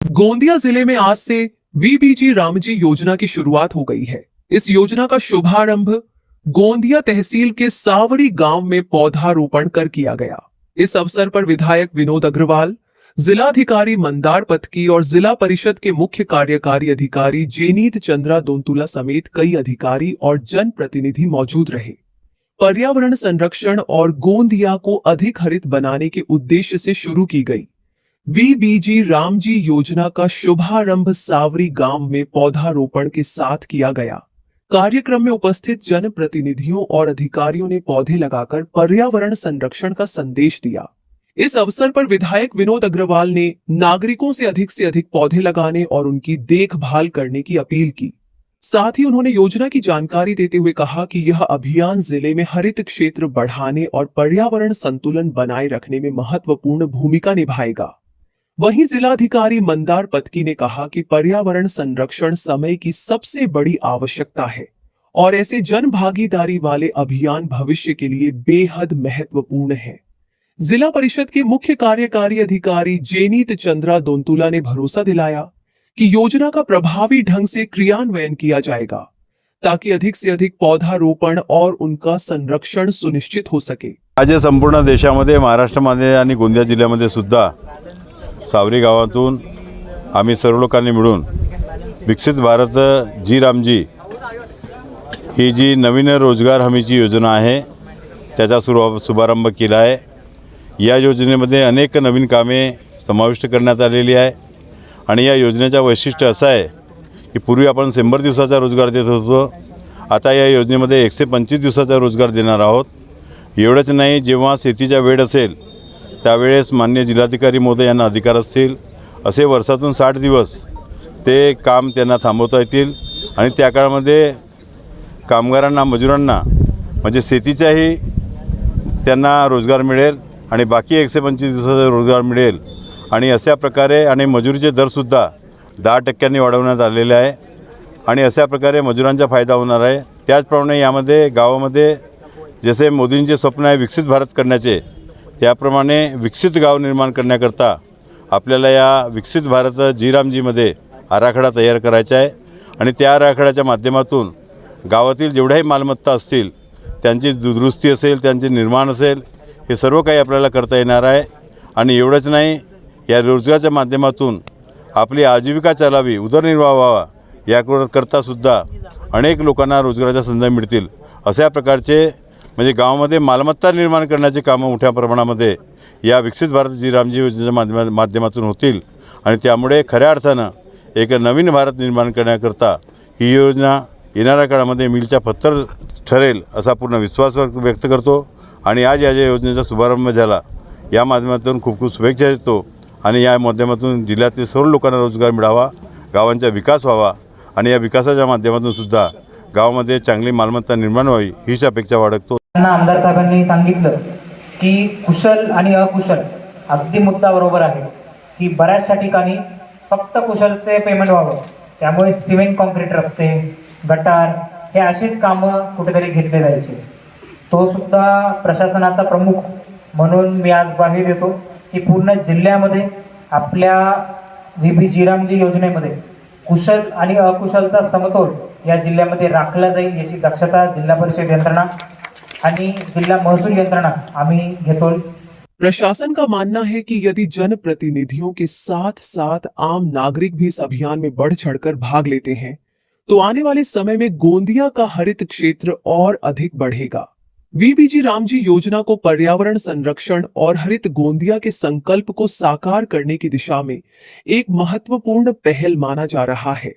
गोंदिया जिले में आज से वीबीजी रामजी योजना की शुरुआत हो गई है। इस योजना का शुभारंभ गोंदिया तहसील के सावड़ी गांव में पौधारोपण कर किया गया। इस अवसर पर विधायक विनोद अग्रवाल, जिलाधिकारी मंदार पतकी और जिला परिषद के मुख्य कार्यकारी अधिकारी जेनीत चंद्रा दोंतुला समेत कई अधिकारी और जनप्रतिनिधि मौजूद रहे। पर्यावरण संरक्षण और गोंदिया को अधिक हरित बनाने के उद्देश्य से शुरू की गई वीबीजी रामजी योजना का शुभारंभ सावरी गांव में पौधारोपण के साथ किया गया। कार्यक्रम में उपस्थित जनप्रतिनिधियों और अधिकारियों ने पौधे लगाकर पर्यावरण संरक्षण का संदेश दिया। इस अवसर पर विधायक विनोद अग्रवाल ने नागरिकों से अधिक पौधे लगाने और उनकी देखभाल करने की अपील की। साथ ही उन्होंने योजना की जानकारी देते हुए कहा कि यह अभियान जिले में हरित क्षेत्र बढ़ाने और पर्यावरण संतुलन बनाए रखने में महत्वपूर्ण भूमिका निभाएगा। वहीं जिलाधिकारी मंदार पतकी ने कहा कि पर्यावरण संरक्षण समय की सबसे बड़ी आवश्यकता है और ऐसे जन भागीदारी वाले अभियान भविष्य के लिए बेहद महत्वपूर्ण है। जिला परिषद के मुख्य कार्यकारी अधिकारी जेनीत चंद्रा दोंतुला ने भरोसा दिलाया कि योजना का प्रभावी ढंग से क्रियान्वयन किया जाएगा ताकि अधिक से अधिक पौधारोपण और उनका संरक्षण सुनिश्चित हो सके। आज संपूर्ण देशामध्ये, महाराष्ट्रामध्ये आणि गोंदिया जिल्ह्यामध्ये सुद्धा सावरी गावातून आम्ही सर्व लोकांनी मिळून विकसित भारत जी रामजी ही जी नवीन रोजगार हमीची योजना आहे त्याचा शुभारंभ केला आहे। या योजनेमध्ये अनेक नवीन कामे समाविष्ट करण्यात आलेली आहे आणि या योजनेचं वैशिष्ट्य असं आहे की पूर्वी आपण 100 दिवसाचा रोजगार देत होतो, आता या योजनेमध्ये 125 दिवसाचा रोजगार देणार आहोत। एवढंच नाही, जेव्हा शेतीचा वेळ असेल त्यावेळेस माननीय जिल्हाधिकारी महोदय यांना अधिकार असतील असे वर्षातून 60 दिवस ते काम त्यांना थांबवता येतील आणि त्या काळामध्ये कामगारांना, मजुरांना म्हणजे शेतीचाही त्यांना रोजगार मिळेल आणि बाकी 125 दिवसाचा रोजगार मिळेल आणि अशा प्रकारे आणि मजुरीचे दरसुद्धा 10% वाढवण्यात आलेले आहे आणि अशा प्रकारे मजुरांचा फायदा होणार आहे। त्याचप्रमाणे यामध्ये गावामध्ये जसे मोदींचे स्वप्न आहे विकसित भारत करण्याचे, त्याप्रमाणे विकसित गाव निर्माण करण्याकरता आपल्याला या विकसित भारत जी रामजीमध्ये आराखडा तयार करायचा आहे आणि त्या आराखड्याच्या माध्यमातून गावातील जेवढ्याही मालमत्ता असतील त्यांची दुरुस्ती असेल, त्यांचे निर्माण असेल, हे सर्व काही आपल्याला करता येणार आहे। आणि एवढंच नाही, या रोजगाराच्या माध्यमातून आपली आजीविका चालावी, उदरनिर्वाह व्हावा याकरता सुद्धा अनेक लोकांना रोजगाराच्या संधी मिळतील। अशा प्रकारचे म्हणजे गावामध्ये मालमत्ता निर्माण करण्याचे कामं मोठ्या प्रमाणामध्ये या विकसित भारत जी रामजी योजनेच्या माध्यमातून होतील आणि त्यामुळे खऱ्या अर्थानं एक नवीन भारत निर्माण करण्याकरता ही योजना येणाऱ्या काळामध्ये मीलच्या पत्थर ठरेल असा पूर्ण विश्वास व्यक्त करतो आणि आज या योजनेचा शुभारंभ झाला या माध्यमातून खूप खूप शुभेच्छा देतो आणि या माध्यमातून जिल्ह्यातील सर्व लोकांना रोजगार मिळावा, गावांचा विकास व्हावा आणि या विकासाच्या माध्यमातून सुद्धा गावामध्ये चांगली मालमत्ता निर्माण व्हावी हीच अपेक्षा बाळगतो। आमदार साहेबांनी सांगितलं की कुशल आणि अकुशल अगदी मुद्दा बरोबर आहे की बऱ्याचशा ठिकाणी फक्त कुशलचे पेमेंट व्हावं, त्यामुळे सिमेंट कॉन्क्रीट रस्ते, गटार हे अशीच कामं कुठेतरी घेतले जायचे। तो सुद्धा प्रशासनाचा प्रमुख म्हणून मी आज ग्वाही देतो की पूर्ण जिल्ह्यामध्ये आपल्या वीबीजी रामजी योजनेमध्ये कुशल आणि अकुशलचा समतोल या जिल्ह्यामध्ये राखला जाईल याची दक्षता जिल्हा परिषद यंत्रणा आणि जिला महसूल यंत्रणा आम्ही घेतो। प्रशासन का मानना है कि यदि जनप्रतिनिधियों के साथ साथ आम नागरिक भी इस अभियान में बढ़ चढ़कर भाग लेते हैं तो आने वाले समय में गोंदिया का हरित क्षेत्र और अधिक बढ़ेगा। वीबीजी रामजी योजना को पर्यावरण संरक्षण और हरित गोंदिया के संकल्प को साकार करने की दिशा में एक महत्वपूर्ण पहल माना जा रहा है।